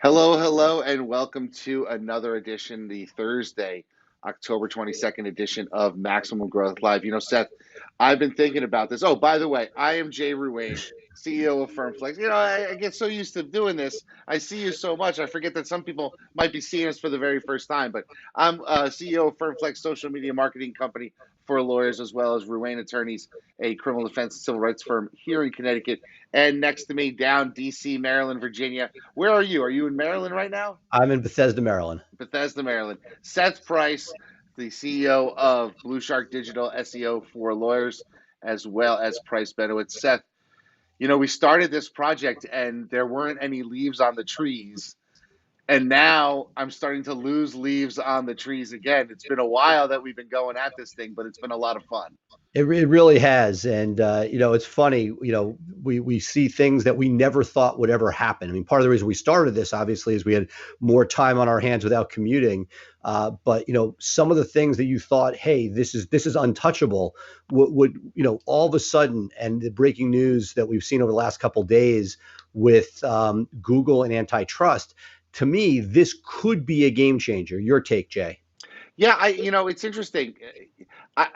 Hello, hello, and welcome to another edition, the Thursday, October 22nd edition of Maximum Growth Live. Seth, I've been thinking about this. Oh, by the way, I am Jay Ruane, CEO of FirmFlex. I get so used to doing this. I see you so much. I forget that some people might be seeing us for the very first time, but I'm CEO of FirmFlex, social media marketing company for lawyers as well as Ruane Attorneys, a criminal defense and civil rights firm here in Connecticut. And next to me, down DC, Maryland, Virginia. Where are you? Are you in Maryland right now? I'm in Bethesda, Maryland. Bethesda, Maryland. Seth Price, the CEO of Blue Shark Digital SEO for lawyers, as well as Price Benowitz. Seth, we started this project and there weren't any leaves on the trees. And now I'm starting to lose leaves on the trees again. It's been a while that we've been going at this thing, but it's been a lot of fun. It really has, and it's funny. We see things that we never thought would ever happen. I mean, part of the reason we started this, obviously, is we had more time on our hands without commuting. But some of the things that you thought, hey, this is untouchable, would all of a sudden, and the breaking news that we've seen over the last couple of days with Google and antitrust, to me, this could be a game changer. Your take, Jay? Yeah, it's interesting. I,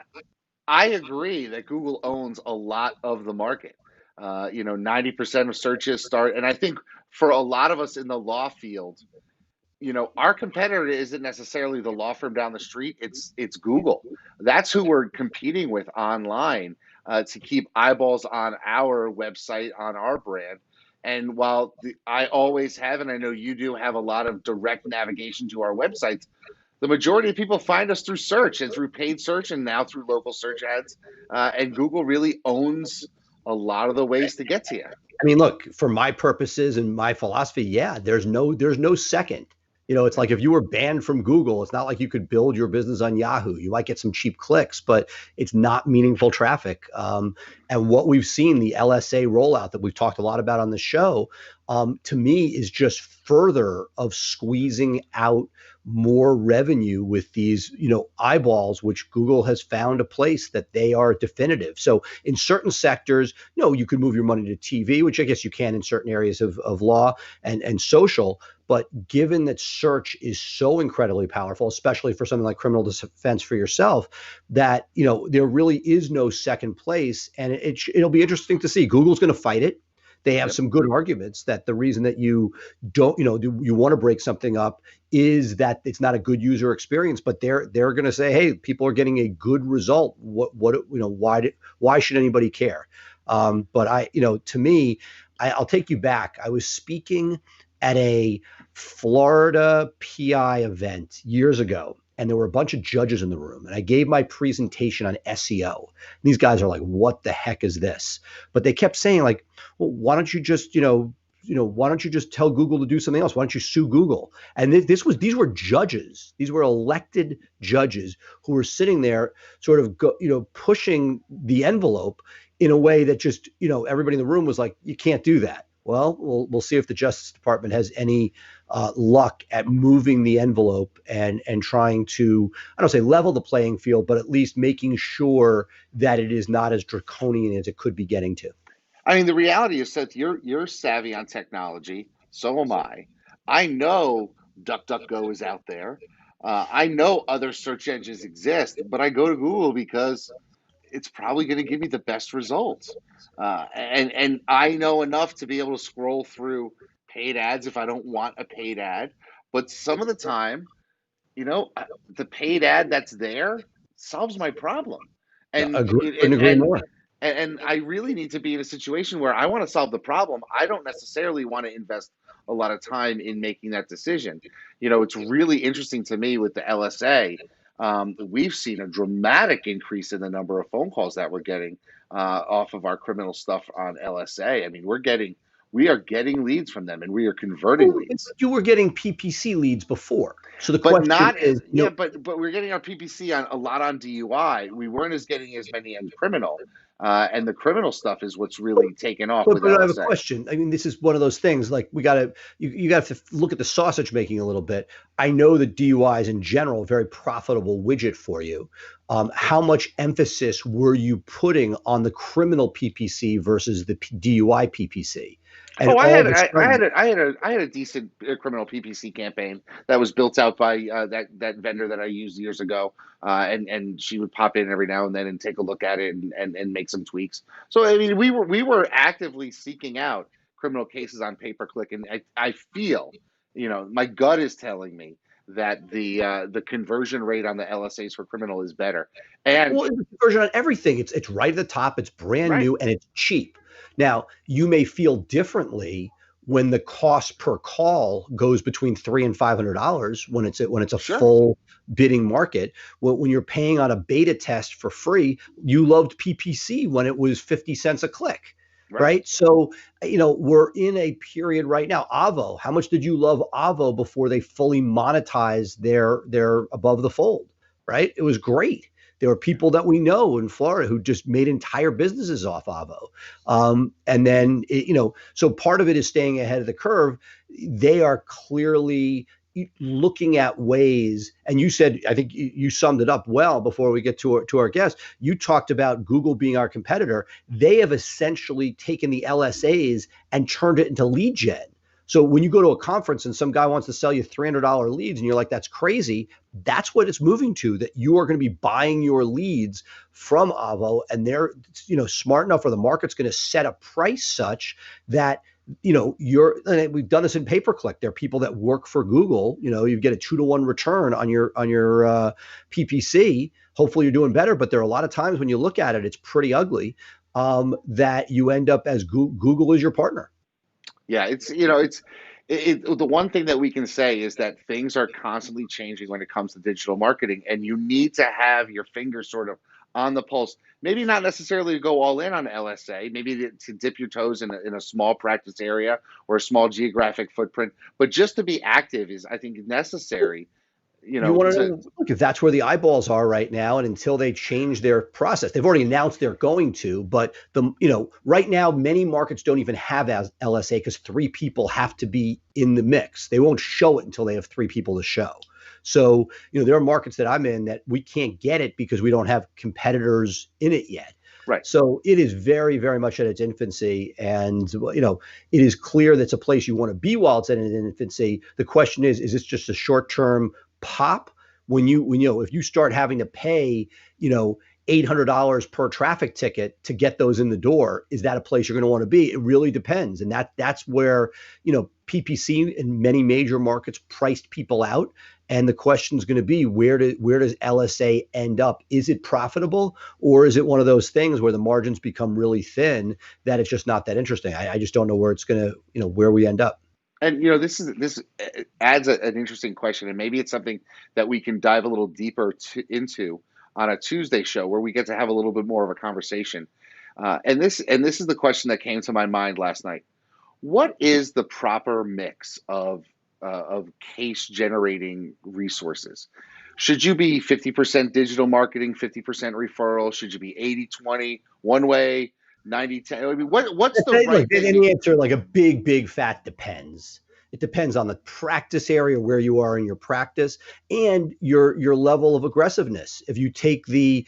I agree that Google owns a lot of the market. 90% of searches start, and I think for a lot of us in the law field, our competitor isn't necessarily the law firm down the street. It's Google. That's who we're competing with online to keep eyeballs on our website, on our brand. And while I always have, and I know you do have a lot of direct navigation to our websites, the majority of people find us through search and through paid search and now through local search ads. And Google really owns a lot of the ways to get to you. I mean, look, for my purposes and my philosophy, yeah, there's no second. It's like if you were banned from Google, it's not like you could build your business on Yahoo. You might get some cheap clicks, but it's not meaningful traffic. And what we've seen, the LSA rollout that we've talked a lot about on the show, to me is just further of squeezing out more revenue with these, eyeballs, which Google has found a place that they are definitive. So in certain sectors, you could move your money to TV, which I guess you can in certain areas of law and social. But given that search is so incredibly powerful, especially for something like criminal defense for yourself, that there really is no second place, and it'll be interesting to see. Google's going to fight it. They have Yep. some good arguments that the reason that you don't, you want to break something up is that it's not a good user experience. But they're going to say, hey, people are getting a good result. Why should anybody care? But to me, I'll take you back. I was speaking at a Florida PI event years ago, and there were a bunch of judges in the room, and I gave my presentation on SEO. And these guys are like, what the heck is this? But they kept saying, like, well, why don't you just why don't you just tell Google to do something else? Why don't you sue Google? And these were judges. These were elected judges who were sitting there sort of pushing the envelope in a way that just, everybody in the room was like, you can't do that. Well, we'll see if the Justice Department has any luck at moving the envelope and trying to, I don't say level the playing field, but at least making sure that it is not as draconian as it could be getting to. I mean, the reality is, Seth, you're savvy on technology. So am I. I know DuckDuckGo is out there. I know other search engines exist, but I go to Google because it's probably going to give me the best results. And I know enough to be able to scroll through paid ads if I don't want a paid ad. But some of the time, the paid ad that's there solves my problem. And Couldn't and agree and more. and I really need to be in a situation where I want to solve the problem. I don't necessarily want to invest a lot of time in making that decision. It's really interesting to me with the LSA. We've seen a dramatic increase in the number of phone calls that we're getting off of our criminal stuff on LSA. I mean, we are getting leads from them, and we are converting Well, leads. you were getting PPC leads before. So the But question not, is, yeah, but we're getting our PPC on a lot on DUI. We weren't as getting as many on criminal, and the criminal stuff is what's really taken off with but I have a LSA. question. I mean, this is one of those things like you got to look at the sausage making a little bit. I know that DUI is in general a very profitable widget for you. how much emphasis were you putting on the criminal PPC versus the DUI PPC? And Oh, all of a sudden, I had a decent criminal PPC campaign that was built out by that vendor that I used years ago, and she would pop in every now and then and take a look at it and make some tweaks. So I mean, we were actively seeking out criminal cases on pay per click, and I feel, my gut is telling me that the conversion rate on the LSAs for criminal is better, and well, it's a conversion on everything. It's right at the top. It's brand right, new and it's cheap. Now, you may feel differently when the cost per call goes between $300 and $500 when it's a sure, full bidding market. When you're paying on a beta test for free, you loved PPC when it was 50 cents a click, right. right? So, we're in a period right now. Avo, how much did you love Avo before they fully monetized their above the fold, right? It was great. There are people that we know in Florida who just made entire businesses off Avo. And then, so part of it is staying ahead of the curve. They are clearly looking at ways, and you said, I think you summed it up well before we get to our guest. You talked about Google being our competitor. They have essentially taken the LSAs and turned it into lead gen. So when you go to a conference and some guy wants to sell you $300 leads and you're like, that's crazy, that's what it's moving to, that you are going to be buying your leads from Avo, and they're smart enough, or the market's going to set a price such that we've done this in pay per click. There are people that work for Google. You get a 2-to-1 return on your PPC. Hopefully you're doing better, but there are a lot of times when you look at it, it's pretty ugly, that you end up as Google is your partner. Yeah, the one thing that we can say is that things are constantly changing when it comes to digital marketing, and you need to have your finger sort of on the pulse. Maybe not necessarily to go all in on LSA, maybe to dip your toes in a small practice area or a small geographic footprint, but just to be active is, I think, necessary. You want to To know, look, if that's where the eyeballs are right now, and until they change their process, they've already announced they're going to, but right now, many markets don't even have as LSA because three people have to be in the mix. They won't show it until they have three people to show. So, there are markets that I'm in that we can't get it because we don't have competitors in it yet. right. So it is very, very much at its infancy. And, it is clear that's a place you want to be while it's in its infancy. The question is this just a short term pop? If you start having to pay, $800 per traffic ticket to get those in the door, is that a place you're going to want to be? It really depends. And that's where, PPC in many major markets priced people out. And the question is going to be, where does LSA end up? Is it profitable, or is it one of those things where the margins become really thin that it's just not that interesting? I just don't know where it's going to, where we end up. And this adds an interesting question, and maybe it's something that we can dive a little deeper into on a Tuesday show where we get to have a little bit more of a conversation. And this is the question that came to my mind last night. What is the proper mix of case generating resources? Should you be 50% digital marketing, 50% referral? Should you be 80-20, one way, 90-10? I mean, what's the Look, right then thing? the answer, like a big, big fat depends. It depends on the practice area, where you are in your practice, and your level of aggressiveness. If you take the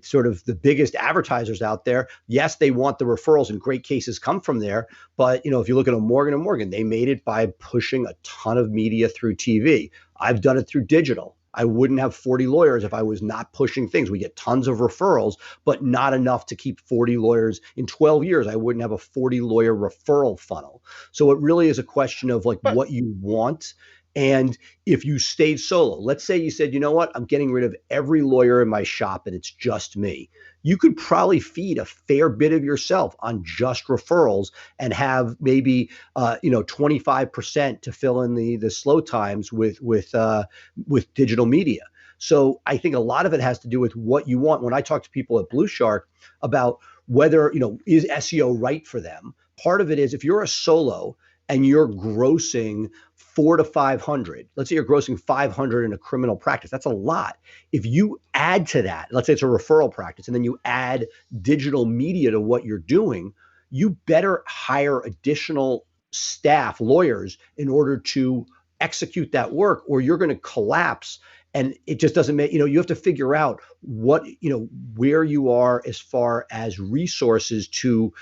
sort of the biggest advertisers out there, yes, they want the referrals, and great cases come from there. But if you look at a Morgan and Morgan, they made it by pushing a ton of media through TV. I've done it through digital. I wouldn't have 40 lawyers if I was not pushing things. We get tons of referrals, but not enough to keep 40 lawyers. In 12 years, I wouldn't have a 40 lawyer referral funnel. So it really is a question of like But what you want. And if you stayed solo, let's say you said, you know what, I'm getting rid of every lawyer in my shop and it's just me. You could probably feed a fair bit of yourself on just referrals and have maybe 25% to fill in the slow times with digital media. So I think a lot of it has to do with what you want. When I talk to people at Blue Shark about whether, is SEO right for them, part of it is if you're a solo and you're grossing 400 to 500, let's say you're grossing 500 in a criminal practice, that's a lot. If you add to that, let's say it's a referral practice, and then you add digital media to what you're doing, you better hire additional staff, lawyers, in order to execute that work, or you're going to collapse And it just doesn't make, you have to figure out what, where you are as far as resources to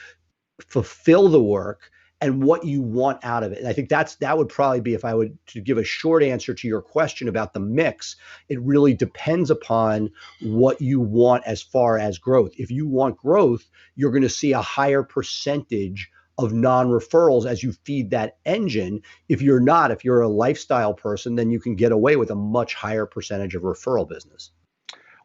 fulfill the work and what you want out of it. And I think that would probably be, if I would to give a short answer to your question about the mix, it really depends upon what you want as far as growth. If you want growth, you're going to see a higher percentage of non-referrals as you feed that engine. If you're a lifestyle person, then you can get away with a much higher percentage of referral business.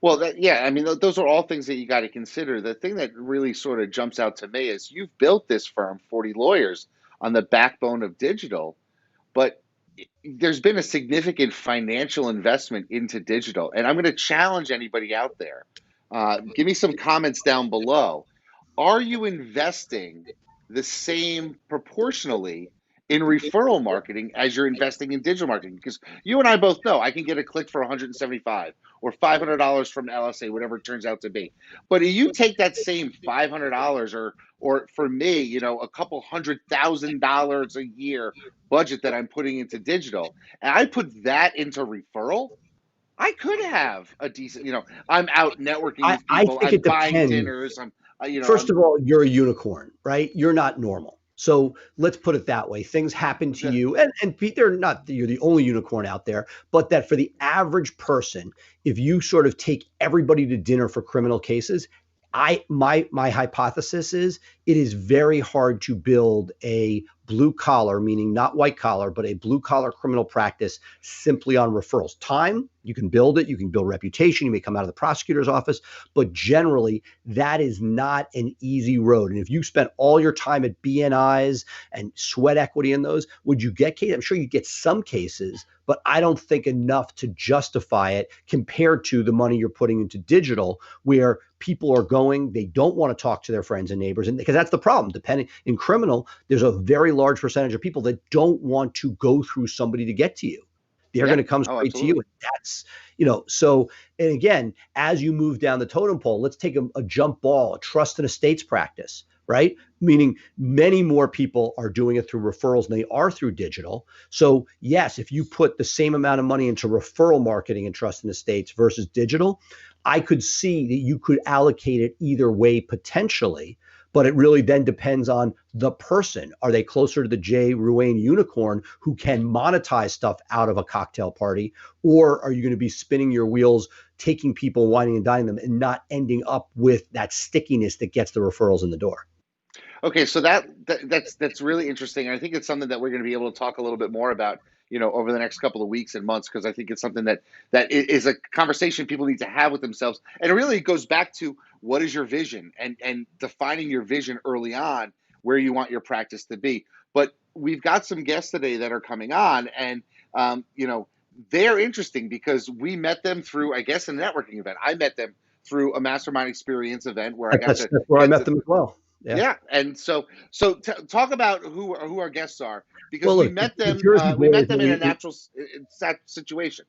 Well, yeah, I mean, those are all things that you got to consider. The thing that really sort of jumps out to me is you've built this firm, 40 lawyers, on the backbone of digital, but there's been a significant financial investment into digital. And I'm going to challenge anybody out there. Give me some comments down below. Are you investing the same proportionally in referral marketing as you're investing in digital marketing? Because you and I both know I can get a click for 175 or $500 from LSA, whatever it turns out to be. But if you take that same $500 or for me, a couple $100,000 a year budget that I'm putting into digital, and I put that into referral, I could have a decent, I'm out networking with I people, think I'm it buying depends. dinners, First I'm of all, you're a unicorn, right? You're not normal. So let's put it that way. Things happen to you, and Pete, you're the only unicorn out there, but that for the average person, if you sort of take everybody to dinner for criminal cases, my hypothesis is it is very hard to build a blue collar, meaning not white collar, but a blue collar criminal practice simply on referrals. Time, you can build it, you can build reputation, you may come out of the prosecutor's office, but generally that is not an easy road. And if you spent all your time at BNIs and sweat equity in those, would you get cases? I'm sure you get some cases, but I don't think enough to justify it compared to the money you're putting into digital, where people are going, they don't want to talk to their friends and neighbors. And because that's the problem, depending in criminal, there's a very large percentage of people that don't want to go through somebody to get to you. They're going to come straight to you. And that's, so, and again, as you move down the totem pole, let's take a jump ball, a trust and estates practice, right? Meaning many more people are doing it through referrals than they are through digital. So yes, if you put the same amount of money into referral marketing and trust and estates versus digital, I could see that you could allocate it either way potentially, but it really then depends on the person. Are they closer to the Jay Ruane unicorn who can monetize stuff out of a cocktail party? Or are you going to be spinning your wheels, taking people, whining and dining them, and not ending up with that stickiness that gets the referrals in the door? Okay, so that's really interesting. I think it's something that we're going to be able to talk a little bit more about, over the next couple of weeks and months, because I think it's something that is a conversation people need to have with themselves. And it really goes back to what is your vision and defining your vision early on where you want your practice to be. But we've got some guests today that are coming on, and they're interesting because we met them through, I guess, a networking event. I met them through a mastermind experience event where I got That's where I met them as well. Yeah, and so talk about who our guests are, because Well, we look, met the them Jersey we met boys, them in a natural situation.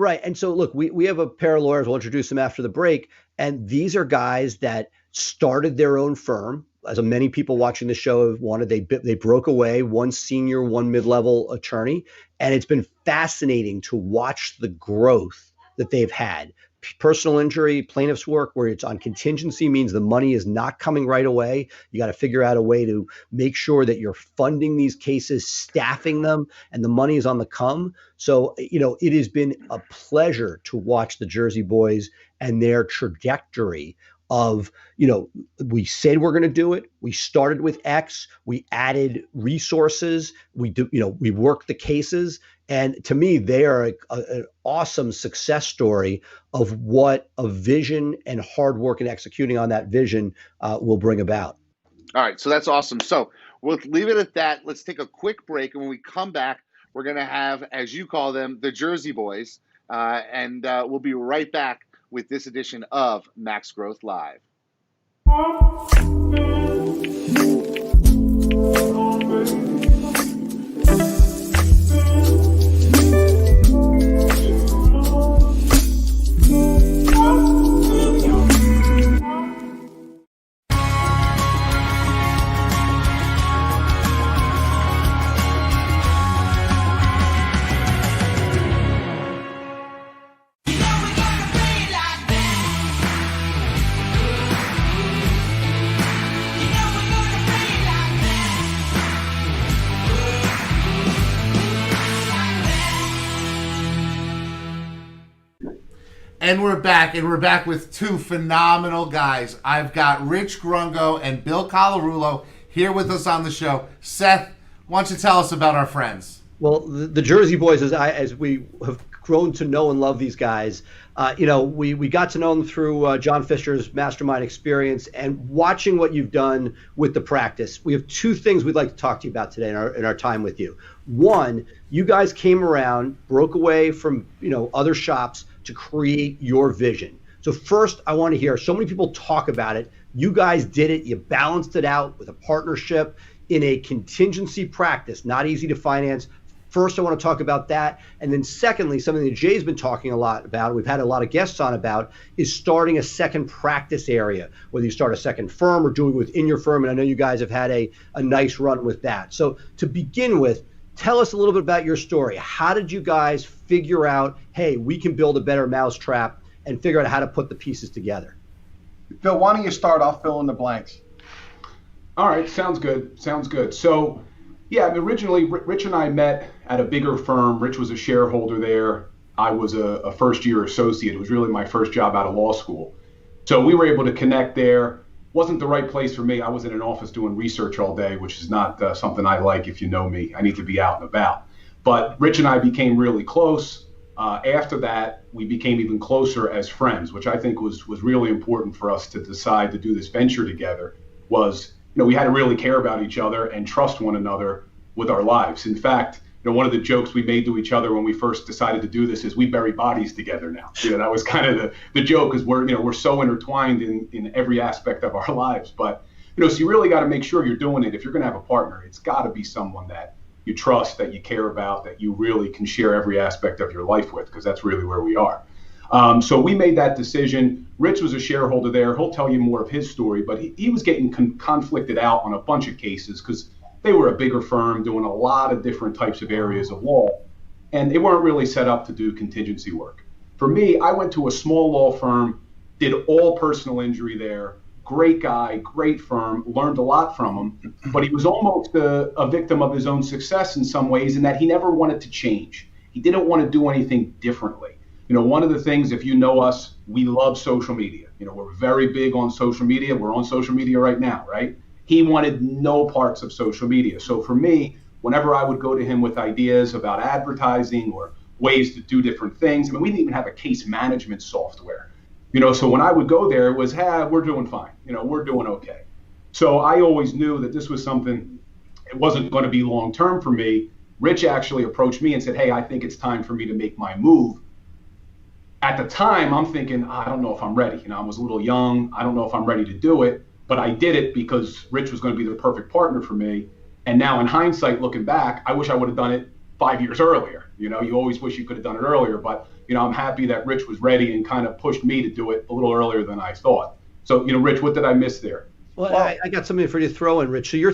right. And so look, we have a pair of lawyers. We'll introduce them after the break. And these are guys that started their own firm. As many people watching the show have wanted, they broke away, one senior, one mid-level attorney. And it's been fascinating to watch the growth that they've had. Personal injury, plaintiff's work, where it's on contingency, means the money is not coming right away. You got to figure out a way to make sure that you're funding these cases, staffing them, and the money is on the come. So, it has been a pleasure to watch the Jersey boys and their trajectory of, we said we're going to do it. We started with X, we added resources, we worked the cases. And to me, they are an awesome success story of what a vision and hard work and executing on that vision will bring about. All right, so that's awesome. So we'll leave it at that. Let's take a quick break, and when we come back, we're going to have, as you call them, the Jersey boys, and we'll be right back with this edition of Max Growth Live. And we're back with two phenomenal guys. I've got Rich Grungo and Bill Colarulo here with us on the show. Seth, why don't you tell us about our friends? Well, the Jersey Boys, as we have grown to know and love these guys, we got to know them through John Fisher's mastermind experience and watching what you've done with the practice. We have two things we'd like to talk to you about today in our time with you. One, you guys came around, broke away from other shops to create your vision. So first, I want to hear, so many people talk about it. You guys did it. You balanced it out with a partnership in a contingency practice, not easy to finance. First, I want to talk about that. And then secondly, something that Jay's been talking a lot about, we've had a lot of guests on about, is starting a second practice area, whether you start a second firm or doing it within your firm. And I know you guys have had a nice run with that. So to begin with, tell us a little bit about your story. How did you guys figure out, hey, we can build a better mousetrap, and figure out how to put the pieces together? Bill, why don't you start? I'll fill in the blanks. All right, sounds good. So, yeah, originally Rich and I met at a bigger firm. Rich was a shareholder there. I was a first-year associate. It was really my first job out of law school. So we were able to connect there. Wasn't the right place for me. I was in an office doing research all day, which is not something I like. If you know me, I need to be out and about. But Rich and I became really close. After that, we became even closer as friends, which I think was really important for us to decide to do this venture together. Was, we had to really care about each other and trust one another with our lives. In fact, one of the jokes we made to each other when we first decided to do this is we bury bodies together now. That was kind of the joke, is we're so intertwined in every aspect of our lives. But, so you really got to make sure you're doing it. If you're going to have a partner, it's got to be someone that you trust, that you care about, that you really can share every aspect of your life with, because that's really where we are. So we made that decision. Rich was a shareholder there. He'll tell you more of his story, but he was getting conflicted out on a bunch of cases because they were a bigger firm doing a lot of different types of areas of law, and they weren't really set up to do contingency work. For me, I went to a small law firm, did all personal injury there. Great guy, great firm, learned a lot from him, but he was almost a victim of his own success in some ways, in that he never wanted to change. He didn't want to do anything differently. One of the things, if you know us, we love social media. We're very big on social media. We're on social media right now, right? He wanted no parts of social media. So for me, whenever I would go to him with ideas about advertising or ways to do different things, we didn't even have a case management software. So when I would go there, it was, we're doing fine. We're doing okay. So I always knew that this was something, it wasn't going to be long term for me. Rich actually approached me and said, hey, I think it's time for me to make my move. At the time, I'm thinking, I don't know if I'm ready. I was a little young. I don't know if I'm ready to do it. But I did it because Rich was going to be the perfect partner for me. And now in hindsight, looking back, I wish I would have done it 5 years earlier. You always wish you could have done it earlier. But, I'm happy that Rich was ready and kind of pushed me to do it a little earlier than I thought. So, Rich, what did I miss there? Well, I got something for you to throw in, Rich. So you're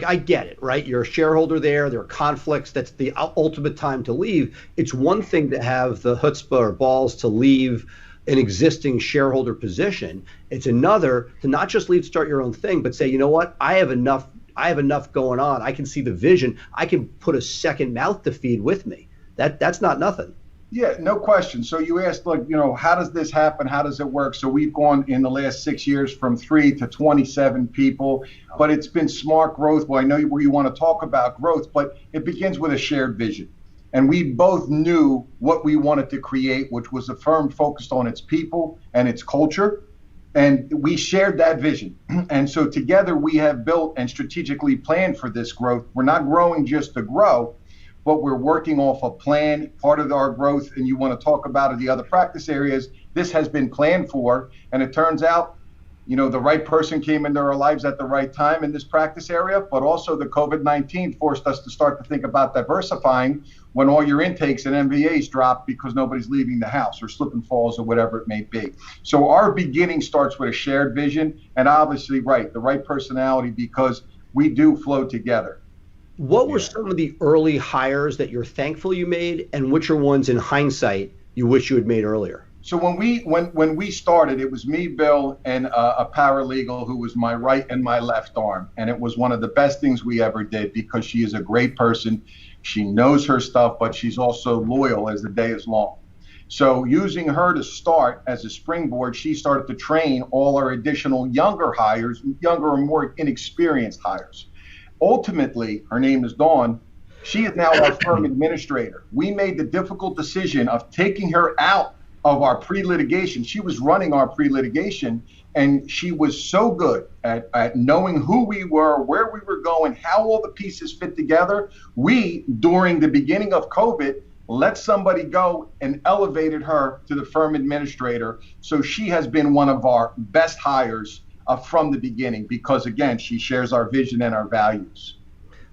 I get it, right? You're a shareholder there. There are conflicts. That's the ultimate time to leave. It's one thing to have the chutzpah or balls to leave an existing shareholder position. It's another to not just leave to start your own thing, but say, you know what? I have enough going on. I can see the vision. I can put a second mouth to feed with me. That's not nothing. Yeah, no question. So you asked, how does this happen? How does it work? So we've gone in the last 6 years from 3 to 27 people, but it's been smart growth. Well, I know you want to talk about growth, but it begins with a shared vision. And we both knew what we wanted to create, which was a firm focused on its people and its culture. And we shared that vision. And so together we have built and strategically planned for this growth. We're not growing just to grow, but we're working off a plan. Part of our growth, and you want to talk about the other practice areas, this has been planned for. And it turns out, the right person came into our lives at the right time in this practice area, but also the COVID-19 forced us to start to think about diversifying when all your intakes and MVAs drop because nobody's leaving the house or slip and falls or whatever it may be. So our beginning starts with a shared vision and obviously, the right personality, because we do flow together. What were some of the early hires that you're thankful you made, and which are ones in hindsight you wish you had made earlier? So when we started, it was me, Bill, and a paralegal who was my right and my left arm. And it was one of the best things we ever did because she is a great person. She knows her stuff, but she's also loyal as the day is long. So using her to start as a springboard, she started to train all our additional younger hires, younger or more inexperienced hires. Ultimately, her name is Dawn. She is now our firm administrator. We made the difficult decision of taking her out of our pre-litigation. She was running our pre-litigation, and she was so good at knowing who we were, where we were going, how all the pieces fit together. We, during the beginning of COVID, let somebody go and elevated her to the firm administrator. So she has been one of our best hires from the beginning because, again, she shares our vision and our values.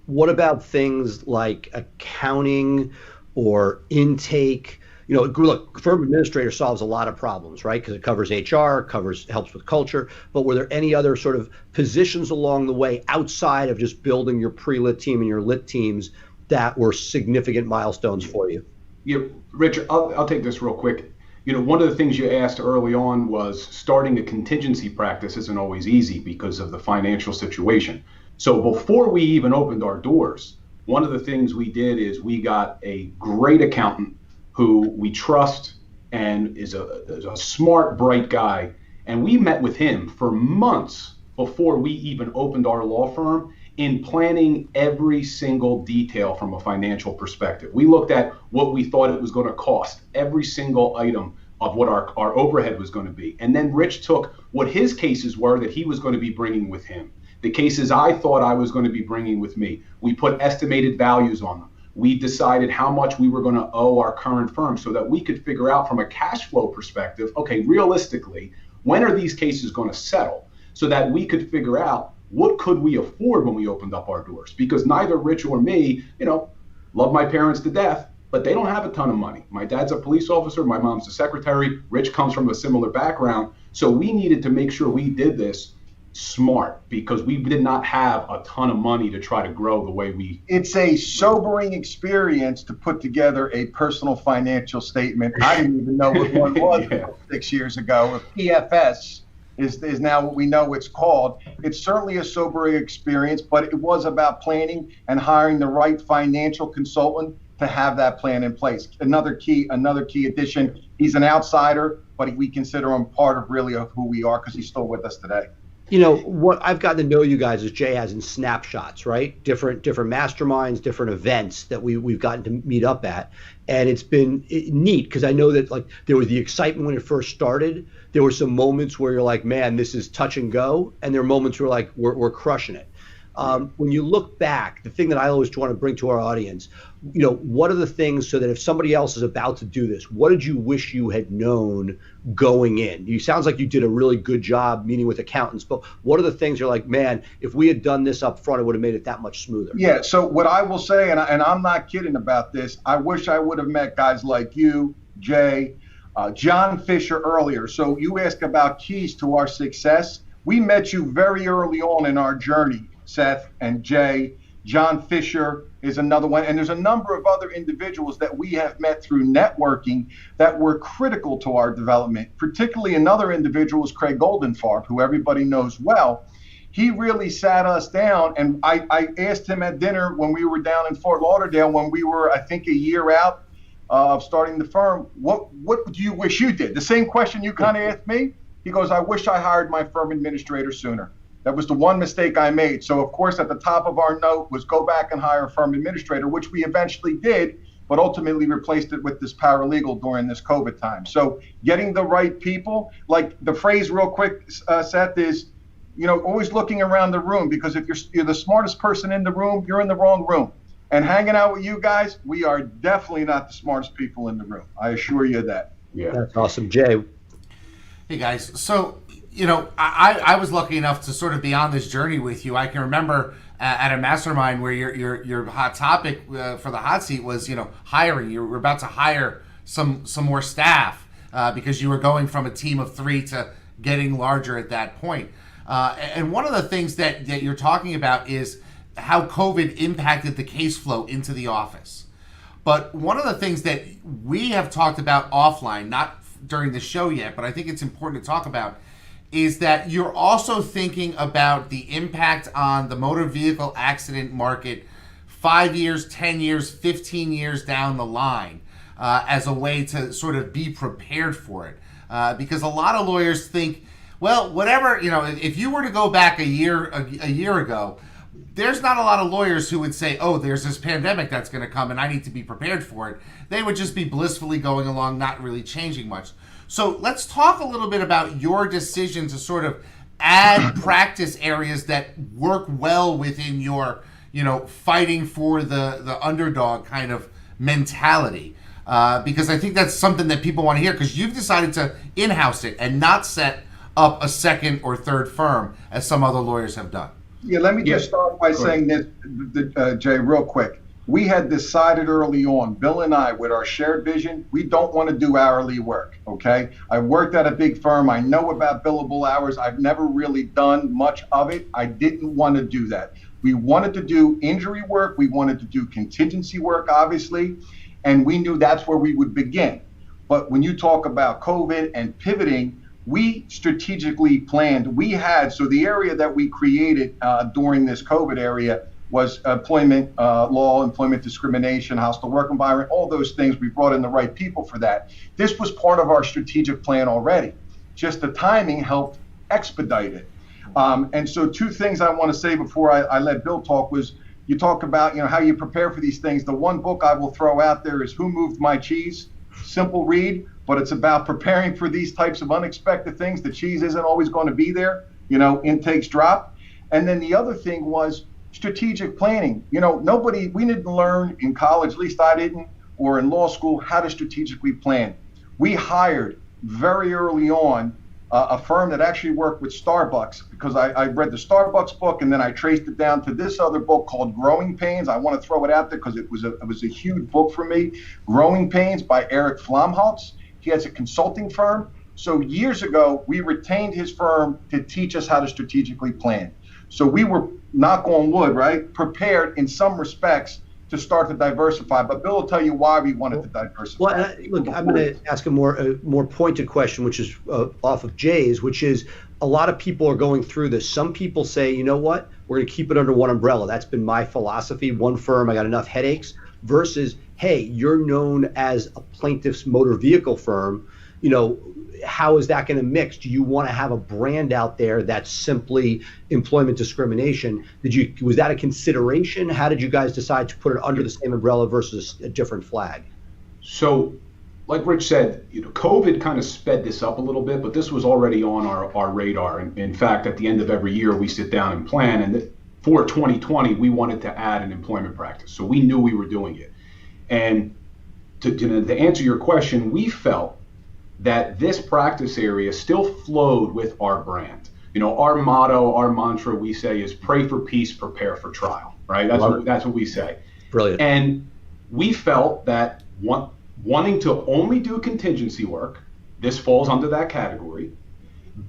What about things like accounting or intake? You know, look, firm administrator solves a lot of problems, right? Because it covers HR, helps with culture. But were there any other sort of positions along the way outside of just building your pre-lit team and your lit teams that were significant milestones for you? Yeah, Richard, I'll take this real quick. You know, one of the things you asked early on was starting a contingency practice isn't always easy because of the financial situation. So before we even opened our doors, one of the things we did is we got a great accountant who we trust and is a smart, bright guy. And we met with him for months before we even opened our law firm in planning every single detail from a financial perspective. We looked at what we thought it was going to cost, every single item of what our overhead was going to be. And then Rich took what his cases were that he was going to be bringing with him, the cases I thought I was going to be bringing with me. We put estimated values on them. We decided how much we were going to owe our current firm so that we could figure out from a cash flow perspective, okay, realistically, when are these cases going to settle, so that we could figure out what could we afford when we opened up our doors. Because neither Rich or me, you know, love my parents to death, but they don't have a ton of money. My dad's a police officer, my mom's a secretary, Rich comes from a similar background. So we needed to make sure we did this smart because we did not have a ton of money to try to grow the way we. It's a sobering experience to put together a personal financial statement. I didn't even know what one was Yeah. 6 years ago. A PFS is now what we know it's called. It's certainly a sobering experience, but it was about planning and hiring the right financial consultant to have that plan in place. Another key addition. He's an outsider, but we consider him part of really of who we are because he's still with us today. You know, what I've gotten to know you guys as Jay has in snapshots, right? Different masterminds, different events that we've gotten to meet up at. And it's been neat because I know that like there was the excitement when it first started. There were some moments where you're like, man, this is touch and go. And there are moments where like we're crushing it. When you look back, the thing that I always want to bring to our audience, you know, what are the things so that if somebody else is about to do this, what did you wish you had known going in? You sounds like you did a really good job meeting with accountants, but what are the things you're like, man, if we had done this up front, it would have made it that much smoother? Yeah, so what I will say, and I'm not kidding about this, I wish I would have met guys like you, Jay, John Fisher earlier. So you ask about keys to our success. We met you very early on in our journey, Seth and Jay. John Fisher is another one. And there's a number of other individuals that we have met through networking that were critical to our development. Particularly another individual is Craig Goldenfarb, who everybody knows well. He really sat us down, and I asked him at dinner when we were down in Fort Lauderdale, when we were, I think, a year out of starting the firm, what do you wish you did? The same question you kind of asked me. He goes, I wish I hired my firm administrator sooner. That was the one mistake I made. So, of course, at the top of our note was go back and hire a firm administrator, which we eventually did, but ultimately replaced it with this paralegal during this COVID time. So getting the right people, like the phrase real quick, Seth, is, you know, always looking around the room, because if you're the smartest person in the room, you're in the wrong room. And hanging out with you guys, we are definitely not the smartest people in the room. I assure you that. Yeah. That's awesome. Jay. Hey, guys. So, you know, I was lucky enough to sort of be on this journey with you. I can remember at a mastermind where your hot topic for the hot seat was, you know, hiring. You were about to hire some more staff because you were going from a team of 3 to getting larger at that point. And one of the things that you're talking about is how COVID impacted the case flow into the office. But one of the things that we have talked about offline, not during the show yet, but I think it's important to talk about, is that you're also thinking about the impact on the motor vehicle accident market 5 years, 10 years, 15 years down the line. as a way to sort of be prepared for it. Because a lot of lawyers think, well, whatever, if you were to go back a year ago, there's not a lot of lawyers who would say, oh, there's this pandemic that's going to come and I need to be prepared for it. They would just be blissfully going along, not really changing much. So let's talk a little bit about your decision to sort of add practice areas that work well within your, fighting for the underdog kind of mentality. Because I think that's something that people want to hear, because you've decided to in-house it and not set up a second or third firm as some other lawyers have done. Yeah, let me just start by saying this, Jay, real quick. We had decided early on, Bill and I, with our shared vision, we don't want to do hourly work, okay? I worked at a big firm. I know about billable hours. I've never really done much of it. I didn't want to do that. We wanted to do injury work. We wanted to do contingency work, obviously, and we knew that's where we would begin. But when you talk about COVID and pivoting, we strategically planned. So the area that we created during this COVID area was employment law, employment discrimination, hostile work environment, all those things. We brought in the right people for that. This was part of our strategic plan already. Just the timing helped expedite it. And so two things I want to say before I let Bill talk was, you talk about how you prepare for these things. The one book I will throw out there is Who Moved My Cheese? Simple read, but it's about preparing for these types of unexpected things. The cheese isn't always going to be there. Intakes drop. And then the other thing was strategic planning. We didn't learn in college, at least I didn't, or in law school, how to strategically plan. We hired very early on a firm that actually worked with Starbucks, because I read the Starbucks book and then I traced it down to this other book called Growing Pains. I want to throw it out there because it was a huge book for me. Growing Pains by Eric Flomholtz. He has a consulting firm. So years ago, we retained his firm to teach us how to strategically plan. So we were, knock on wood, right, prepared in some respects to start to diversify. But Bill will tell you why we wanted to diversify. Well, look, I'm going to ask a more pointed question, which is off of Jay's, which is a lot of people are going through this. Some people say, you know what, we're going to keep it under one umbrella. That's been my philosophy. One firm, I got enough headaches. Versus, hey, you're known as a plaintiff's motor vehicle firm. How is that going to mix? Do you want to have a brand out there that's simply employment discrimination? Was that a consideration? How did you guys decide to put it under the same umbrella versus a different flag? So, like Rich said, COVID kind of sped this up a little bit, but this was already on our radar. In fact, at the end of every year, we sit down and plan. And for 2020, we wanted to add an employment practice. So we knew we were doing it. And to answer your question, we felt that this practice area still flowed with our brand. Our motto, our mantra, we say is pray for peace, prepare for trial, right? That's what we say. Brilliant. And we felt that wanting to only do contingency work, this falls under that category.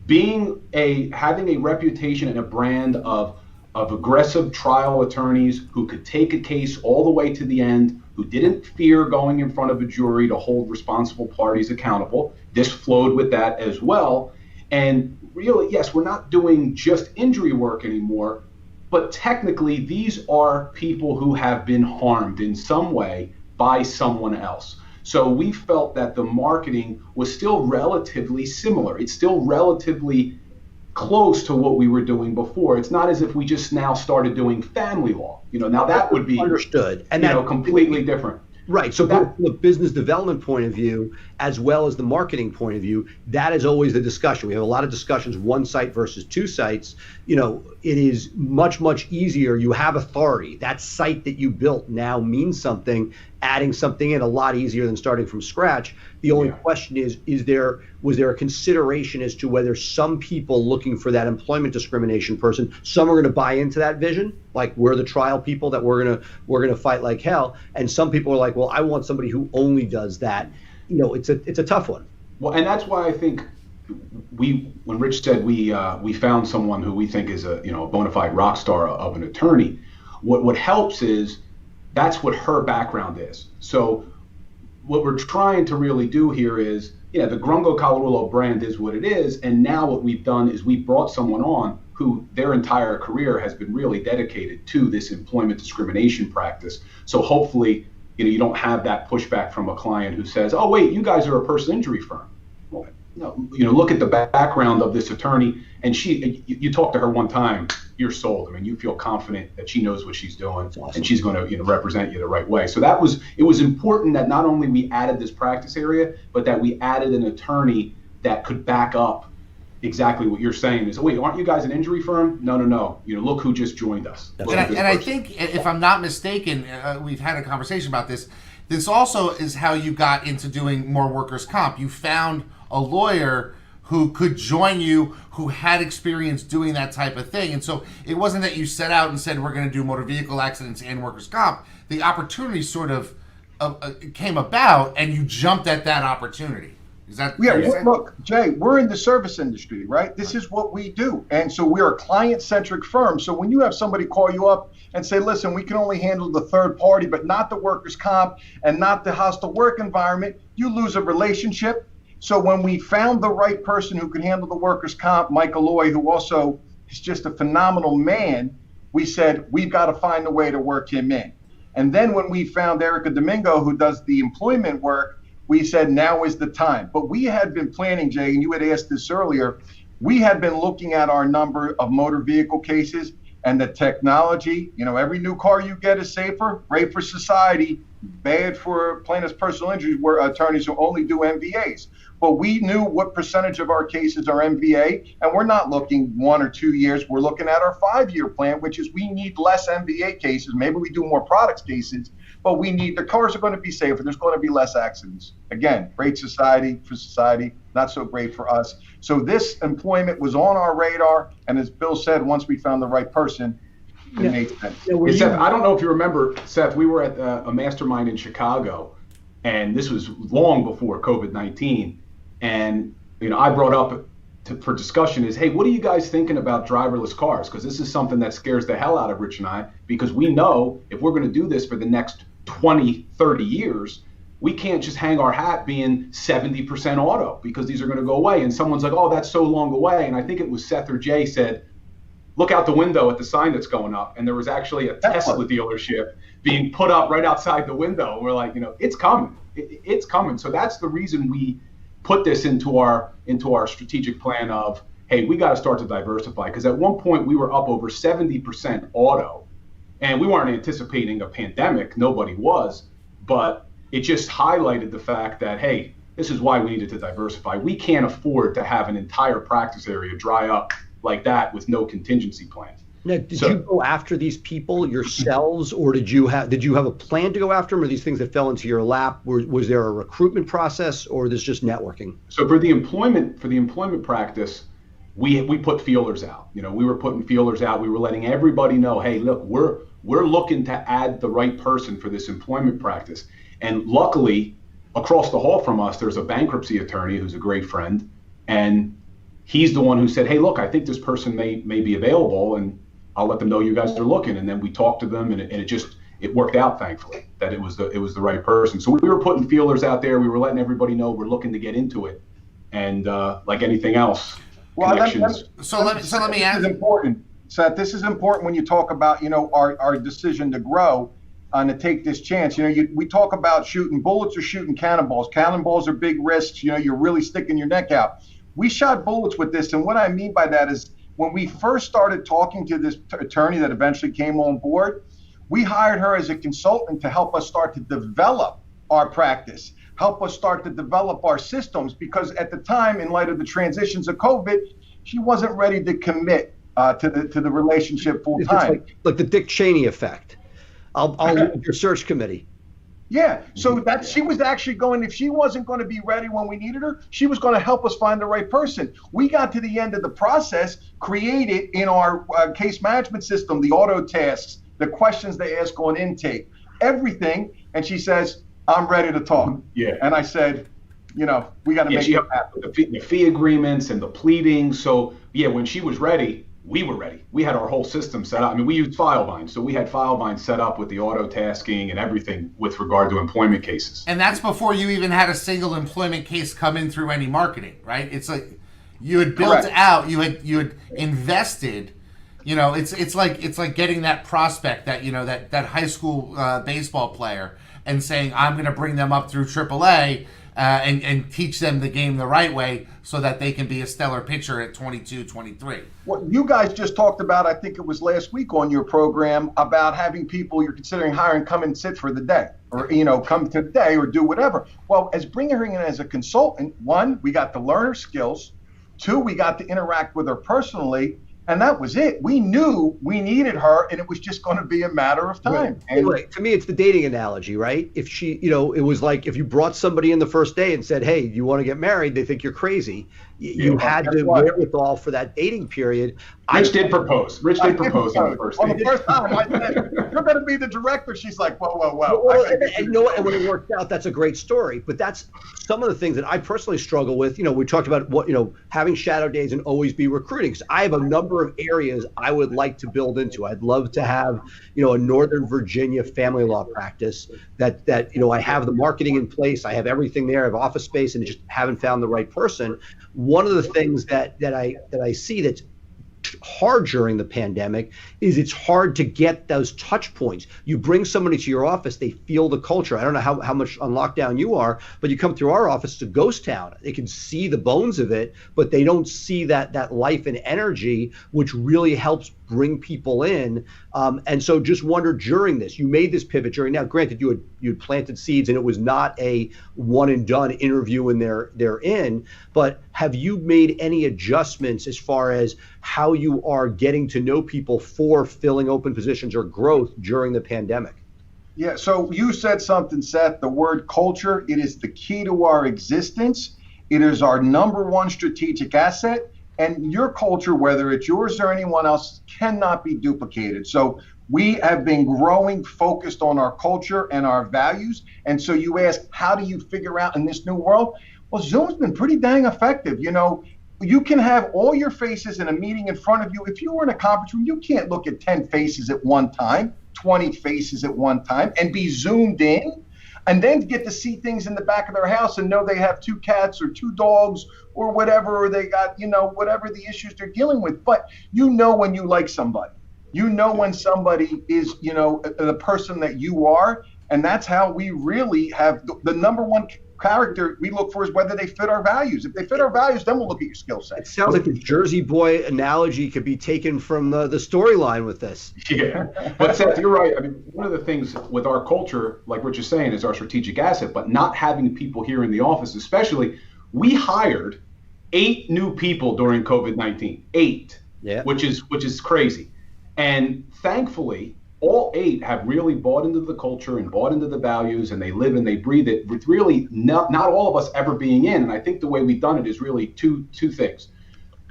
Having a reputation and a brand of aggressive trial attorneys who could take a case all the way to the end, who didn't fear going in front of a jury to hold responsible parties accountable. This flowed with that as well. And really, yes, we're not doing just injury work anymore, but technically these are people who have been harmed in some way by someone else. So we felt that the marketing was still relatively similar. It's still relatively close to what we were doing before. It's not as if we just now started doing family law. Now that would be understood, and completely different. Right. So both from the business development point of view, as well as the marketing point of view, that is always the discussion. We have a lot of discussions, one site versus two sites. It is much, much easier. You have authority. That site that you built now means something. Adding something in a lot easier than starting from scratch. The only question is was there a consideration as to whether some people looking for that employment discrimination person, some are going to buy into that vision, like we're the trial people that we're gonna fight like hell, and some people are like, well, I want somebody who only does that. It's a tough one. Well, and that's why I think when Rich said we found someone who we think is a bona fide rock star of an attorney, what helps is that's what her background is. So what we're trying to really do here is, the Grungo Colarulo brand is what it is. And now what we've done is we brought someone on who their entire career has been really dedicated to this employment discrimination practice. So hopefully you don't have that pushback from a client who says, oh, wait, you guys are a personal injury firm. Well, no, look at the background of this attorney, and you talk to her one time, you're sold. I mean, you feel confident that she knows what she's doing, awesome. And she's going to represent you the right way. So it was important that not only we added this practice area, but that we added an attorney that could back up exactly what you're saying. Is, wait, aren't you guys an injury firm? No. Look who just joined us. I think, if I'm not mistaken, we've had a conversation about this. This also is how you got into doing more workers' comp. You found a lawyer who could join you, who had experience doing that type of thing. And so it wasn't that you set out and said, we're going to do motor vehicle accidents and workers' comp. The opportunity sort of came about, and you jumped at that opportunity. Is that look, Jay, we're in the service industry, right? This is what we do. And so we're a client-centric firm. So when you have somebody call you up and say, listen, we can only handle the third party, but not the workers' comp and not the hostile work environment, you lose a relationship. So when we found the right person who could handle the workers' comp, Mike Alloy, who also is just a phenomenal man, we said, we've got to find a way to work him in. And then when we found Erica Domingo, who does the employment work, we said, now is the time. But we had been planning, Jay, and you had asked this earlier, we had been looking at our number of motor vehicle cases and the technology. Every new car you get is safer, great for society, bad for plaintiff's personal injuries, where attorneys who only do MVAs. But we knew what percentage of our cases are MVA, and we're not looking 1 or 2 years. We're looking at our 5-year plan, which is we need less MVA cases. Maybe we do more products cases, but the cars are going to be safer. There's going to be less accidents. Again, great society for society, not so great for us. So this employment was on our radar, and as Bill said, once we found the right person, it made sense. Seth, I don't know if you remember, Seth, we were at a mastermind in Chicago, and this was long before COVID-19. And I brought up for discussion is, hey, what are you guys thinking about driverless cars? Because this is something that scares the hell out of Rich and I, because we know if we're going to do this for the next 20, 30 years, we can't just hang our hat being 70% auto, because these are going to go away. And someone's like, oh, that's so long away. And I think it was Seth or Jay said, look out the window at the sign that's going up. And there was actually a Tesla dealership being put up right outside the window. We're like, it's coming. It's coming. So that's the reason we put this into our strategic plan of, hey, we got to start to diversify. Because at one point we were up over 70% auto, and we weren't anticipating a pandemic. Nobody was. But it just highlighted the fact that, hey, this is why we needed to diversify. We can't afford to have an entire practice area dry up like that with no contingency plan. Now, did you go after these people yourselves, or did you have a plan to go after them, or these things that fell into your lap? Was there a recruitment process, or this just networking? So for the employment practice, we put feelers out. We were putting feelers out. We were letting everybody know, hey, look, we're looking to add the right person for this employment practice. And luckily, across the hall from us, there's a bankruptcy attorney who's a great friend, and he's the one who said, hey, look, I think this person may be available, and I'll let them know you guys are looking. And then we talked to them, and it worked out, thankfully, that it was the right person. So we were putting feelers out there. We were letting everybody know we're looking to get into it. And like anything else, connections. So let me ask. This is important, Seth. This is important when you talk about, our decision to grow and to take this chance. We talk about shooting bullets or shooting cannonballs. Cannonballs are big risks. You're really sticking your neck out. We shot bullets with this. And what I mean by that is, when we first started talking to this attorney that eventually came on board, we hired her as a consultant to help us start to develop our practice, help us start to develop our systems, because at the time, in light of the transitions of COVID, she wasn't ready to commit to the relationship full time. Like the Dick Cheney effect. I'll lead your search committee. Yeah, so that she was actually going, if she wasn't going to be ready when we needed her, she was going to help us find the right person. We got to the end of the process, created in our case management system, the auto tasks, the questions they ask on intake, everything. And she says, I'm ready to talk. Yeah. And I said, we got to make it happen. The fee agreements and the pleading. So, when she was ready, we were ready. We had our whole system set up. I mean, we used Filevine. So we had Filevine set up with the auto tasking and everything with regard to employment cases. And that's before you even had a single employment case come in through any marketing, right? It's like you had built out, you had invested It's like getting that prospect, that that high school baseball player, and saying, I'm going to bring them up through AAA, and teach them the game the right way so that they can be a stellar pitcher at 22, 23. What you guys just talked about, I think it was last week on your program, about having people you're considering hiring come and sit for the day, or come to the day or do whatever. Well, as bringing her in as a consultant, one, we got to learn her skills. Two, we got to interact with her personally. And that was it. We knew we needed her, and it was just going to be a matter of time. Right. And Anyway, to me, it's the dating analogy, right? If she, it was like if you brought somebody in the first day and said, "Hey, you want to get married?" They think you're crazy. You had the wherewithal for that dating period. Rich did propose on the first on day. the first time, I said, "You're going to be the director." She's like, "Whoa, whoa, whoa!" Well, and you know what? And when it worked out, that's a great story. But that's some of the things that I personally struggle with. We talked about having shadow days and always be recruiting. Because I have a number of areas I would like to build into. I'd love to have a Northern Virginia family law practice that I have the marketing in place. I have everything there. I have office space, and just haven't found the right person. One of the things that I see that's hard during the pandemic is it's hard to get those touch points. You bring somebody to your office, they feel the culture. I don't know how much on lockdown you are, but you come through our office, it's a ghost town. They can see the bones of it, but they don't see that life and energy, which really helps bring people in. And so just wonder, during this, you made this pivot during, now granted you had planted seeds and it was not a one and done interview and they're in, but have you made any adjustments as far as how you are getting to know people for filling open positions or growth during the pandemic? Yeah, so you said something, Seth, the word culture. It is the key to our existence. It is our number one strategic asset. And your culture, whether it's yours or anyone else, cannot be duplicated. So we have been growing, focused on our culture and our values. And so you ask, how do you figure out in this new world? Well, Zoom's been pretty dang effective. You can have all your faces in a meeting in front of you. If you were in a conference room, you can't look at 10 faces at one time, 20 faces at one time, and be zoomed in. And then get to see things in the back of their house and know they have 2 cats or 2 dogs or whatever, or they got, whatever the issues they're dealing with. But when you like somebody, when somebody is, the person that you are. And that's how we really have the number one character we look for is whether they fit our values. If they fit our values, then we'll look at your skill set. It sounds like the Jersey Boy analogy could be taken from the storyline with this. Yeah, but Seth, you're right. I mean, one of the things with our culture, like Rich is saying, is our strategic asset, but not having people here in the office, especially, we hired 8 new people during COVID-19, 8, yeah, which is crazy. And thankfully, all 8 have really bought into the culture and bought into the values, and they live and they breathe it, with really not all of us ever being in. And I think the way we've done it is really two things.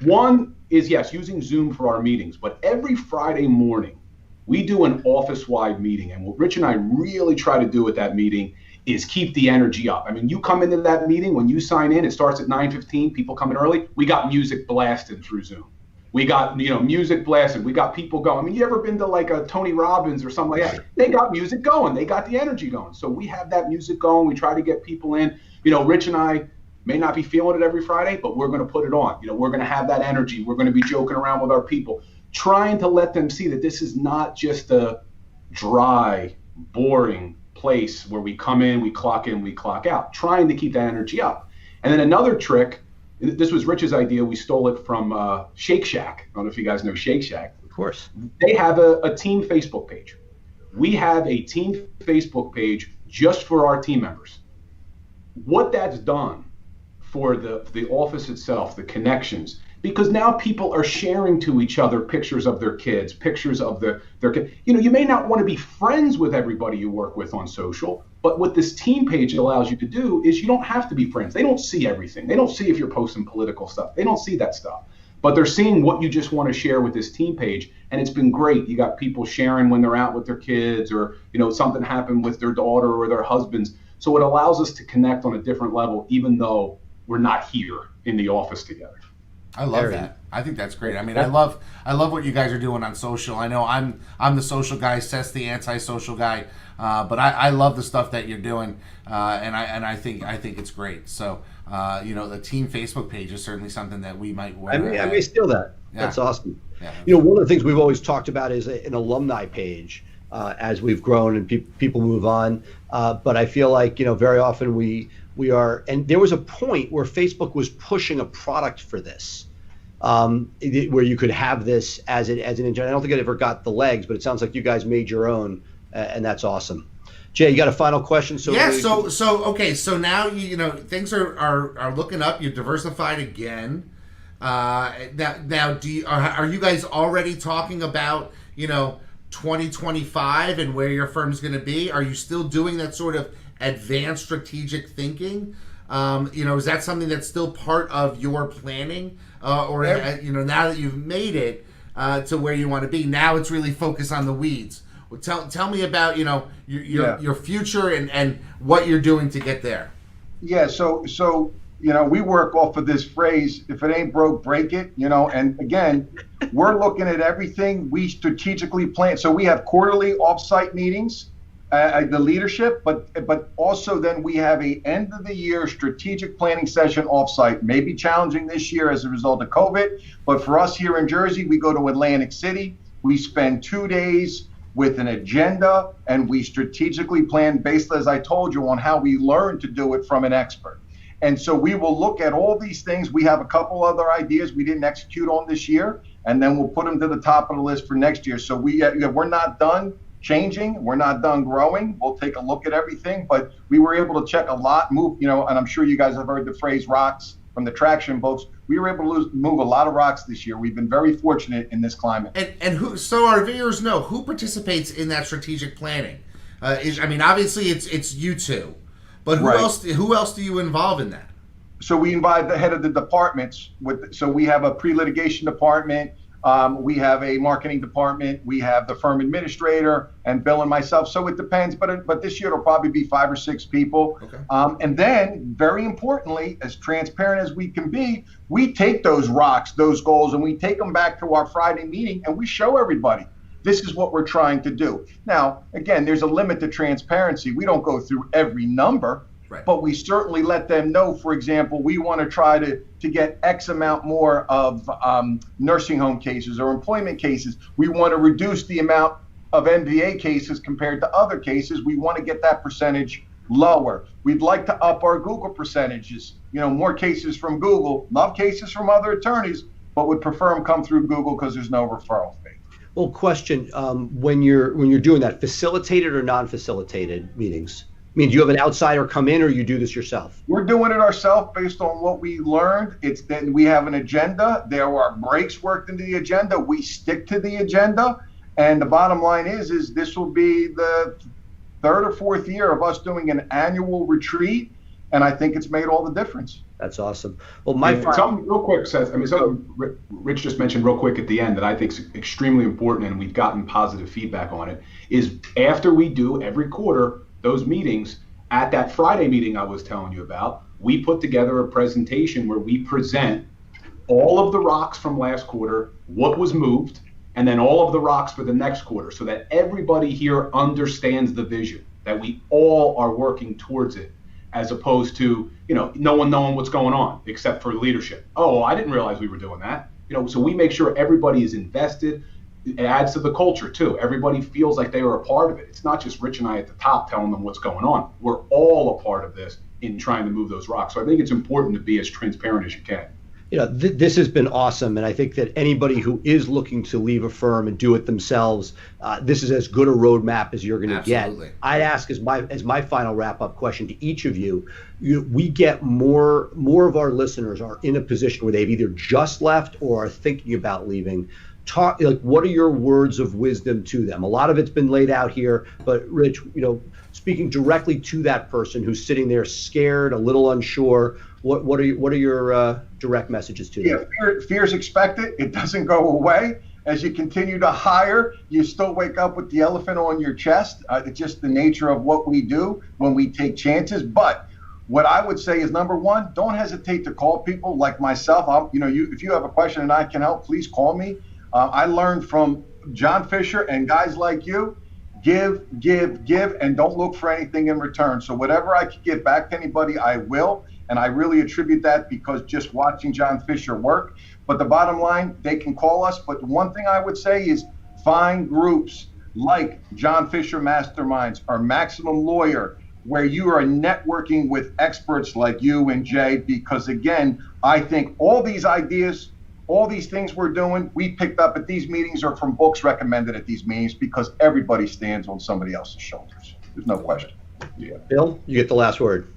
One is, yes, using Zoom for our meetings, but every Friday morning we do an office-wide meeting. And what Rich and I really try to do at that meeting is keep the energy up. I mean, you come into that meeting, when you sign in, it starts at 9:15, people come in early, we got music blasted through Zoom. We got, music blasted. We got people going. I mean, you ever been to like a Tony Robbins or something like that? They got music going. They got the energy going. So we have that music going. We try to get people in. Rich and I may not be feeling it every Friday, but we're going to put it on. We're going to have that energy. We're going to be joking around with our people, trying to let them see that this is not just a dry, boring place where we come in, we clock out, trying to keep that energy up. And then another trick, this was Rich's idea. We stole it from Shake Shack. I don't know if you guys know Shake Shack. Of course. They have a team Facebook page. We have a team Facebook page just for our team members. What that's done for the office itself, the connections, because now people are sharing to each other pictures of their kids, pictures of their kids. You may not want to be friends with everybody you work with on social, but what this team page allows you to do is you don't have to be friends. They don't see everything. They don't see if you're posting political stuff. They don't see that stuff. But they're seeing what you just want to share with this team page, and it's been great. You got people sharing when they're out with their kids, or something happened with their daughter or their husbands. So it allows us to connect on a different level, even though we're not here in the office together. I love that. I think that's great. I mean, I love what you guys are doing on social. I know I'm the social guy. Seth's the anti-social guy, but I love the stuff that you're doing, and I think it's great. So the team Facebook page is certainly something that we might. I may steal that. Yeah. That's awesome. One of the things we've always talked about is an alumni page as we've grown and people move on. But I feel like, very often we are, and there was a point where Facebook was pushing a product for this, where you could have this as an engine. I don't think it ever got the legs, but it sounds like you guys made your own, and that's awesome. Jay, you got a final question? So now things are looking up. You're diversified again. Now, are you guys already talking about 2025 and where your firm's going to be? Are you still doing that sort of advanced strategic thinking? Is that something that's still part of your planning, or now that you've made it to where you want to be, now it's really focused on the weeds? Well, tell me about your future and what you're doing to get there. Yeah, so we work off of this phrase, if it ain't broke, break it, and again, we're looking at everything. We strategically plan. So we have quarterly offsite meetings, the leadership, but also then we have a end of the year strategic planning session offsite. Maybe challenging this year as a result of COVID, but for us here in Jersey, we go to Atlantic City. We spend 2 days with an agenda, and we strategically plan based, as I told you, on how we learn to do it from an expert. And so we will look at all these things. We have a couple other ideas we didn't execute on this year, and then we'll put them to the top of the list for next year. So we're not done changing. We're not done growing. We'll take a look at everything, but we were able to check a lot, move, and I'm sure you guys have heard the phrase rocks from the traction boats. We were able to move a lot of rocks this year. We've been very fortunate in this climate. And so our viewers know who participates in that strategic planning. Obviously it's you two, but who else do you involve in that? So we invite the head of the departments. So we have a pre-litigation department. We have a marketing department. We have the firm administrator and Bill and myself. So it depends, but this year it'll probably be 5 or 6 people. Okay. And then, very importantly, as transparent as we can be, we take those rocks, those goals, and we take them back to our Friday meeting and we show everybody, this is what we're trying to do. Now, again, there's a limit to transparency. We don't go through every number. Right. But we certainly let them know, for example, we want to try to get X amount more of nursing home cases or employment cases. We want to reduce the amount of MVA cases compared to other cases. We want to get that percentage lower. We'd like to up our Google percentages. More cases from Google, love cases from other attorneys, but would prefer them come through Google because there's no referral fee. Well, question, when you're doing that, facilitated or non-facilitated meetings? Do you have an outsider come in, or you do this yourself? We're doing it ourselves based on what we learned. It's that we have an agenda. There are breaks worked into the agenda. We stick to the agenda. And the bottom line is this will be the 3rd or 4th year of us doing an annual retreat. And I think it's made all the difference. That's awesome. Well, something real quick, Seth. Something Rich just mentioned real quick at the end that I think is extremely important, and we've gotten positive feedback on it, is after we do every quarter those meetings, at that Friday meeting I was telling you about, we put together a presentation where we present all of the rocks from last quarter, what was moved, and then all of the rocks for the next quarter, so that everybody here understands the vision, that we all are working towards it, as opposed to, no one knowing what's going on except for leadership. Oh, I didn't realize we were doing that. So we make sure everybody is invested. It adds to the culture too. Everybody feels like they are a part of it. It's not just Rich and I at the top telling them what's going on. We're all a part of this in trying to move those rocks. So I think it's important to be as transparent as you can. This has been awesome, and I think that anybody who is looking to leave a firm and do it themselves, this is as good a roadmap as you're going to get. I'd ask as my final wrap-up question to each of you. We get more of our listeners are in a position where they've either just left or are thinking about leaving. What are your words of wisdom to them? A lot of it's been laid out here, but Rich, speaking directly to that person who's sitting there scared, a little unsure, what are your direct messages to them? Yeah, fear is expected. It doesn't go away. As you continue to hire, you still wake up with the elephant on your chest. It's just the nature of what we do when we take chances. But what I would say is, number one, don't hesitate to call people like myself. If you have a question and I can help, please call me. I learned from John Fisher and guys like you, give, and don't look for anything in return. So whatever I can give back to anybody, I will. And I really attribute that because just watching John Fisher work. But the bottom line, they can call us. But one thing I would say is find groups like John Fisher Masterminds or Maximum Lawyer, where you are networking with experts like you and Jay, because again, I think all these ideas, all these things we're doing, we picked up at these meetings or from books recommended at these meetings, because everybody stands on somebody else's shoulders. There's no question. Yeah. Bill, you get the last word.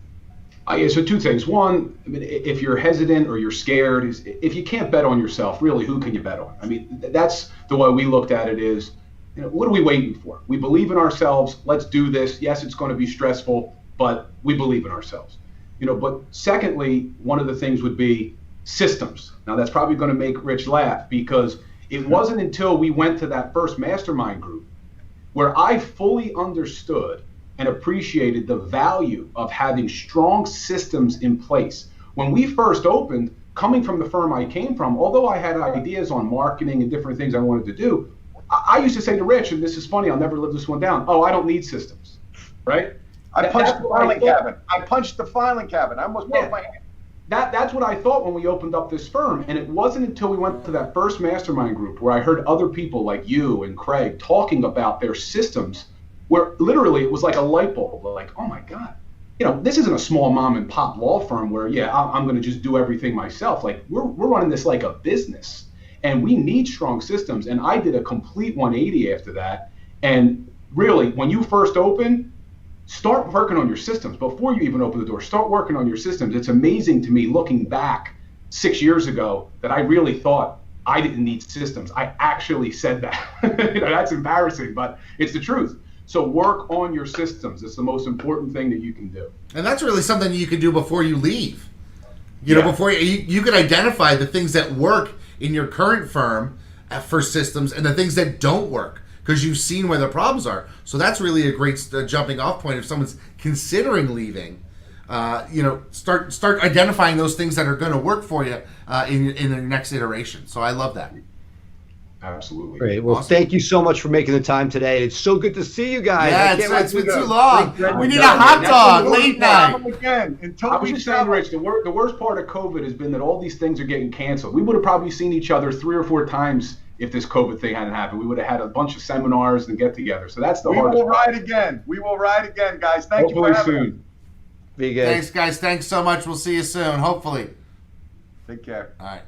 Yeah, so two things. One, I mean, if you're hesitant or you're scared, if you can't bet on yourself, really, who can you bet on? I mean, that's the way we looked at it is, what are we waiting for? We believe in ourselves. Let's do this. Yes, it's going to be stressful, but we believe in ourselves. But secondly, one of the things would be systems. Now, that's probably going to make Rich laugh, because it wasn't until we went to that first mastermind group where I fully understood and appreciated the value of having strong systems in place. When we first opened, coming from the firm I came from, although I had ideas on marketing and different things I wanted to do, I used to say to Rich, and this is funny, I'll never live this one down, I don't need systems, right? I punched the filing cabinet. I punched the filing cabinet. I almost broke my hand. That's what I thought when we opened up this firm. And it wasn't until we went to that first mastermind group where I heard other people like you and Craig talking about their systems, where literally it was like a light bulb, like, oh my God, this isn't a small mom and pop law firm where, I'm going to just do everything myself. Like we're running this like a business, and we need strong systems. And I did a complete 180 after that. And really, when you first open, start working on your systems before you even open the door. Start working on your systems. It's amazing to me looking back 6 years ago that I really thought I didn't need systems. I actually said that. That's embarrassing, but it's the truth. So work on your systems. It's the most important thing that you can do. And that's really something you can do before you leave. Before you can identify the things that work in your current firm for systems and the things that don't work, because you've seen where the problems are. So that's really a great jumping off point if someone's considering leaving. Start identifying those things that are going to work for you in the next iteration. So I love that. Absolutely. Great. Well, awesome. Thank you so much for making the time today. It's so good to see you guys. Yeah, it's been too long. We need a hot dog late night. Again, I was just saying, Rich, the worst part of COVID has been that all these things are getting canceled. We would have probably seen each other 3 or 4 times if this COVID thing hadn't happened. We would have had a bunch of seminars and get-together. So that's the hardest part. We will ride again, guys. Thank you for having me. Be good. Thanks, guys. Thanks so much. We'll see you soon, hopefully. Take care. All right.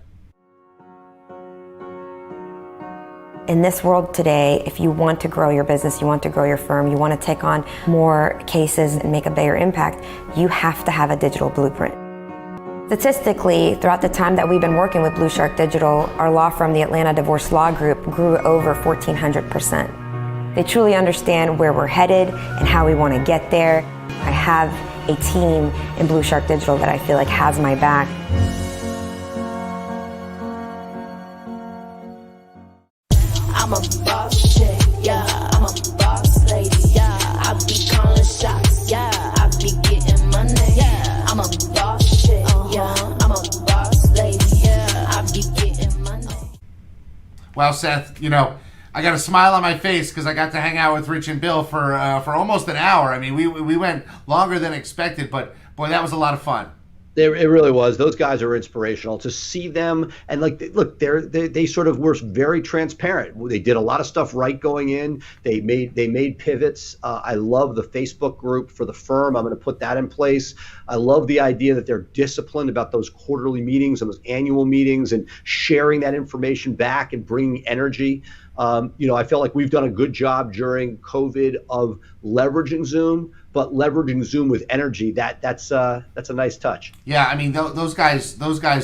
In this world today, if you want to grow your business, you want to grow your firm, you want to take on more cases and make a bigger impact, you have to have a digital blueprint. Statistically, throughout the time that we've been working with Blue Shark Digital, our law firm, the Atlanta Divorce Law Group, grew over 1,400%. They truly understand where we're headed and how we want to get there. I have a team in Blue Shark Digital that I feel like has my back. I'm a boss chick, yeah, I'm a boss lady, yeah, I be calling shots, yeah, I be getting money, yeah, I'm a boss chick, yeah, I'm a boss lady, yeah, I be getting money. Well, Seth, I got a smile on my face because I got to hang out with Rich and Bill for almost an hour. I mean, we went longer than expected, but boy, that was a lot of fun. It really was. Those guys are inspirational to see them, and look, they sort of were very transparent. They did a lot of stuff right going in. They made pivots. I love the Facebook group for the firm. I'm going to put that in place. I love the idea that they're disciplined about those quarterly meetings and those annual meetings and sharing that information back and bringing energy. I feel like we've done a good job during COVID of leveraging Zoom, but leveraging Zoom with energy, that's a nice touch. Yeah, I mean, those guys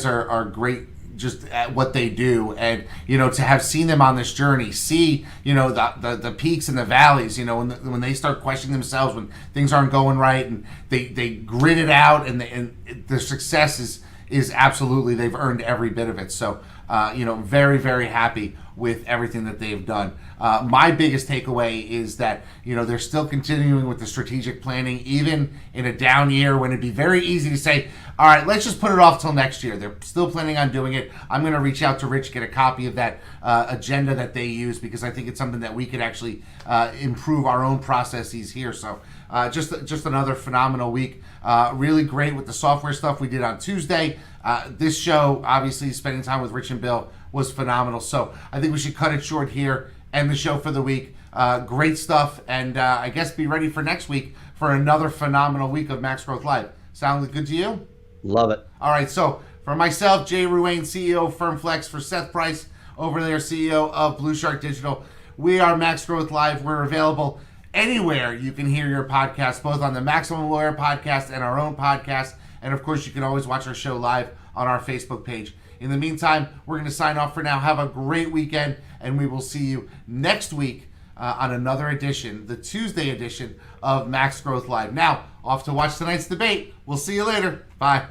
are great just at what they do, and to have seen them on this journey, see the peaks and the valleys, when they start questioning themselves, when things aren't going right, and they grit it out, and their success is absolutely, they've earned every bit of it. So very, very happy with everything that they've done. My biggest takeaway is that they're still continuing with the strategic planning, even in a down year when it'd be very easy to say, all right, let's just put it off till next year. They're still planning on doing it. I'm going to reach out to Rich, get a copy of that agenda that they use, because I think it's something that we could actually improve our own processes here. So just another phenomenal week. Really great with the software stuff we did on Tuesday. This show, obviously, spending time with Rich and Bill was phenomenal. So I think we should cut it short here, end the show for the week. Great stuff, and I guess be ready for next week for another phenomenal week of Max Growth Live. Sound good to you? Love it. All right, so for myself, Jay Ruane, CEO of FirmFlex, for Seth Price, over there, CEO of Blue Shark Digital, we are Max Growth Live. We're available anywhere you can hear your podcast, both on the Maximum Lawyer podcast and our own podcast. And, of course, you can always watch our show live on our Facebook page. In the meantime, we're going to sign off for now. Have a great weekend, and we will see you next week on another edition, the Tuesday edition of Max Growth Live. Now, off to watch tonight's debate. We'll see you later. Bye.